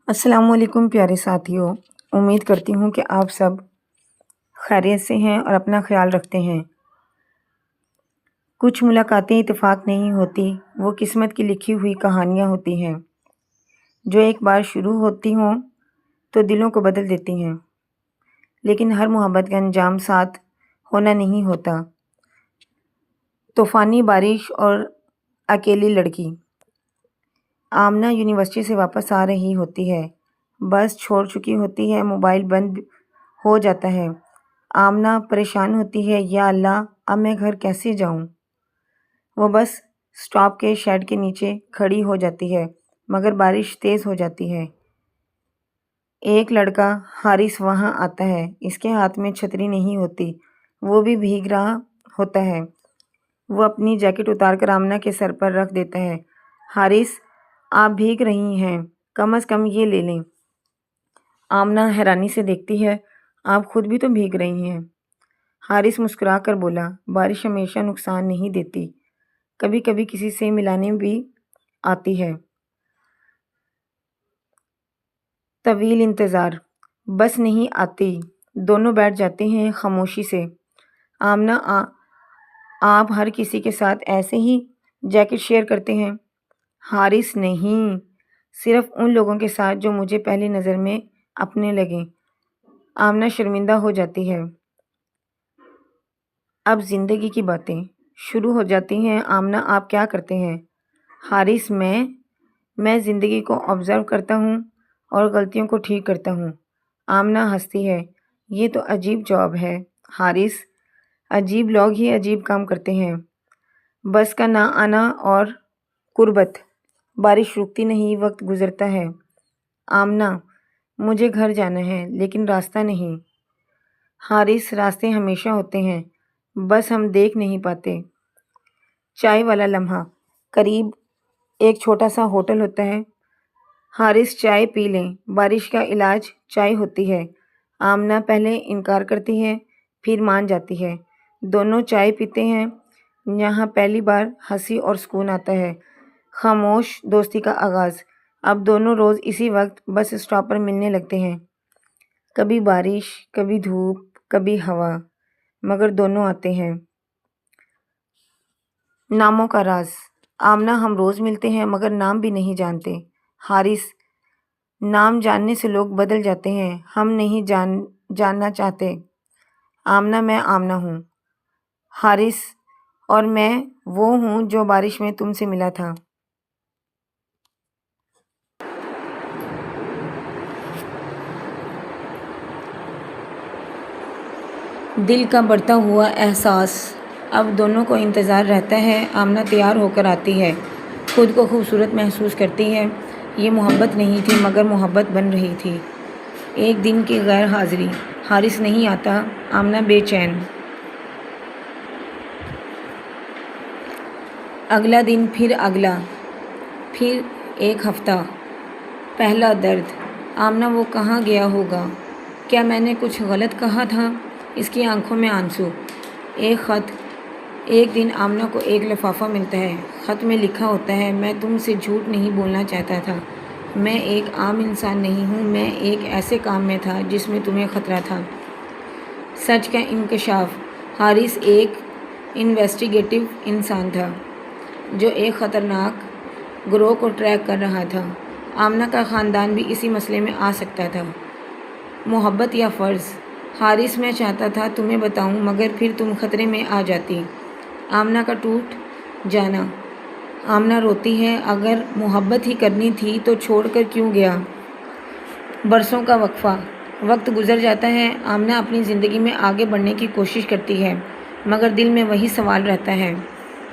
अस्सलाम वालेकुम प्यारे साथियों। उम्मीद करती हूँ कि आप सब खैरियत से हैं और अपना ख्याल रखते हैं। कुछ मुलाकातें इत्तेफाक नहीं होती, वो किस्मत की लिखी हुई कहानियाँ होती हैं जो एक बार शुरू होती हों तो दिलों को बदल देती हैं। लेकिन हर मोहब्बत का अंजाम साथ होना नहीं होता। तूफ़ानी बारिश और अकेली लड़की। आमना यूनिवर्सिटी से वापस आ रही होती है। बस छोड़ चुकी होती है, मोबाइल बंद हो जाता है। आमना परेशान होती है, या अल्लाह अब मैं घर कैसे जाऊं? वो बस स्टॉप के शेड के नीचे खड़ी हो जाती है, मगर बारिश तेज़ हो जाती है। एक लड़का हारिस वहाँ आता है। इसके हाथ में छतरी नहीं होती, वो भी भीग रहा होता है। वो अपनी जैकेट उतारकर आमना के सर पर रख देता है। हारिस, आप भीग रही हैं, कम से कम ये ले लें। आमना हैरानी से देखती है, आप खुद भी तो भीग रही हैं। हारिस मुस्कुरा कर बोला, बारिश हमेशा नुकसान नहीं देती, कभी कभी किसी से मिलाने भी आती है। तवील इंतज़ार। बस नहीं आती। दोनों बैठ जाते हैं खामोशी से। आमना, आप हर किसी के साथ ऐसे ही जैकेट शेयर करते हैं? हारिस, नहीं, सिर्फ उन लोगों के साथ जो मुझे पहली नज़र में अपने लगें। आमना शर्मिंदा हो जाती है। अब ज़िंदगी की बातें शुरू हो जाती हैं। आमना, आप क्या करते हैं? हारिस, मैं ज़िंदगी को ऑब्ज़र्व करता हूँ और गलतियों को ठीक करता हूँ। आमना हंसती है, ये तो अजीब जॉब है। हारिस, अजीब लोग ही अजीब काम करते हैं। बस का ना आना और कुर्बत। बारिश रुकती नहीं, वक्त गुजरता है। आमना, मुझे घर जाना है, लेकिन रास्ता नहीं। हारिस, रास्ते हमेशा होते हैं, बस हम देख नहीं पाते। चाय वाला लम्हा। करीब एक छोटा सा होटल होता है। हारिस, चाय पी लें, बारिश का इलाज चाय होती है। आमना पहले इनकार करती है, फिर मान जाती है। दोनों चाय पीते हैं। यहाँ पहली बार हंसी और सुकून आता है। खामोश दोस्ती का आगाज़। अब दोनों रोज़ इसी वक्त बस स्टॉप पर मिलने लगते हैं। कभी बारिश, कभी धूप, कभी हवा, मगर दोनों आते हैं। नामों का राज। आमना, हम रोज़ मिलते हैं मगर नाम भी नहीं जानते। हारिस, नाम जानने से लोग बदल जाते हैं, हम नहीं जानना चाहते। आमना, मैं आमना हूँ। हारिस, और मैं वो हूँ जो बारिश में तुमसे मिला था। दिल का बढ़ता हुआ एहसास। अब दोनों को इंतज़ार रहता है। आमना तैयार होकर आती है, खुद को खूबसूरत महसूस करती है। ये मोहब्बत नहीं थी, मगर मोहब्बत बन रही थी। एक दिन की गैर हाज़िरी। हारिस नहीं आता। आमना बेचैन। अगला दिन, फिर अगला, फिर एक हफ्ता। पहला दर्द। आमना, वो कहाँ गया होगा? क्या मैंने कुछ गलत कहा था? इसकी आंखों में आंसू। एक ख़त। एक दिन आमना को एक लिफाफा मिलता है। ख़त में लिखा होता है, मैं तुमसे झूठ नहीं बोलना चाहता था। मैं एक आम इंसान नहीं हूँ, मैं एक ऐसे काम में था जिसमें तुम्हें ख़तरा था। सच का इंकशाफ। हारिस एक इन्वेस्टिगेटिव इंसान था जो एक ख़तरनाक गिरोह को ट्रैक कर रहा था। आमना का ख़ानदान भी इसी मसले में आ सकता था। मोहब्बत या फ़र्ज़। हारिस, मैं चाहता था तुम्हें बताऊं, मगर फिर तुम ख़तरे में आ जाती। आमना का टूट जाना। आमना रोती है, अगर मोहब्बत ही करनी थी तो छोड़कर क्यों गया? बरसों का वक्फा। वक्त गुजर जाता है। आमना अपनी ज़िंदगी में आगे बढ़ने की कोशिश करती है, मगर दिल में वही सवाल रहता है।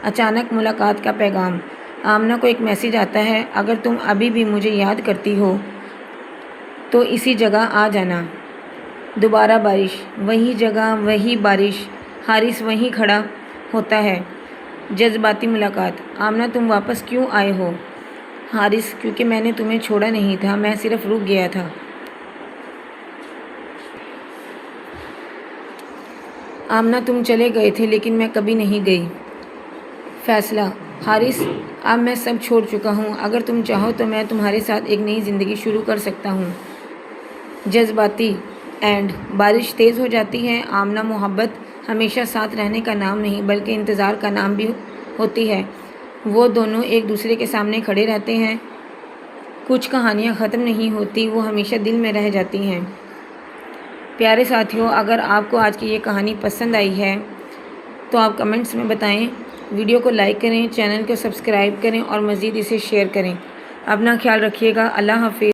अचानक मुलाकात का पैगाम। आमना को एक मैसेज आता है, अगर तुम अभी भी मुझे याद करती हो तो इसी जगह आ जाना। दोबारा बारिश। वही जगह, वही बारिश। हारिस वहीं खड़ा होता है। जज्बाती मुलाकात। आमना, तुम वापस क्यों आए हो? हारिस, क्योंकि मैंने तुम्हें छोड़ा नहीं था, मैं सिर्फ रुक गया था। आमना, तुम चले गए थे लेकिन मैं कभी नहीं गई। फैसला। हारिस, اب میں سب چھوڑ چکا ہوں، اگر تم چاہو تو میں تمہارے ساتھ ایک نئی زندگی شروع کر سکتا ہوں۔ جذباتی اینڈ بارش تیز ہو جاتی ہے۔ آمنہ، محبت ہمیشہ ساتھ رہنے کا نام نہیں بلکہ انتظار کا نام بھی ہوتی ہے۔ وہ دونوں ایک دوسرے کے سامنے کھڑے رہتے ہیں۔ کچھ کہانیاں ختم نہیں ہوتی، وہ ہمیشہ دل میں رہ جاتی ہیں۔ پیارے ساتھیوں، اگر آپ کو آج کی یہ کہانی پسند آئی ہے تو آپ کمنٹس میں بتائیں، ویڈیو کو لائک کریں، چینل کو سبسکرائب کریں اور مزید اسے شیئر کریں۔ اپنا خیال رکھیے گا۔ اللہ حافظ۔